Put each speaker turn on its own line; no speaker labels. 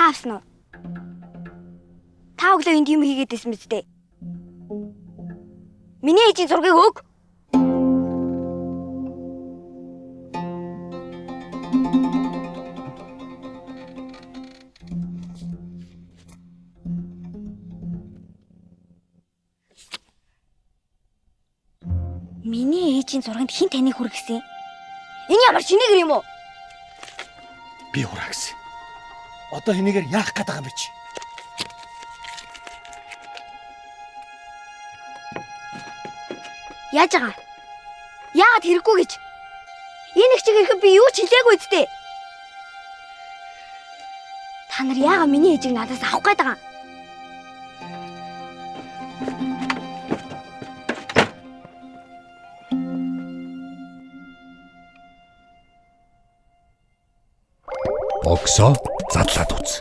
Та авсан уу? Та өглөө энд юм хийгээд байсан мэт дээ. Миний ээжийн зургийг өг. Миний ээжийн зурганд хэн таныг хүргэсэн? Энэ ямар шинэ гэр юм уу?
Би ураагс. Одоо энийгээр яах гээд байгаа юм бэ чи?
Яаж байгаа? Яагаад хэрэггүй гэж? Энэ их чиг ирэхэд би юу ч хэлээгүй үсттэй. Та нар яагаад миний ээжийг надаас авах гээд байгаа юм?
Огсоо задлаад үз.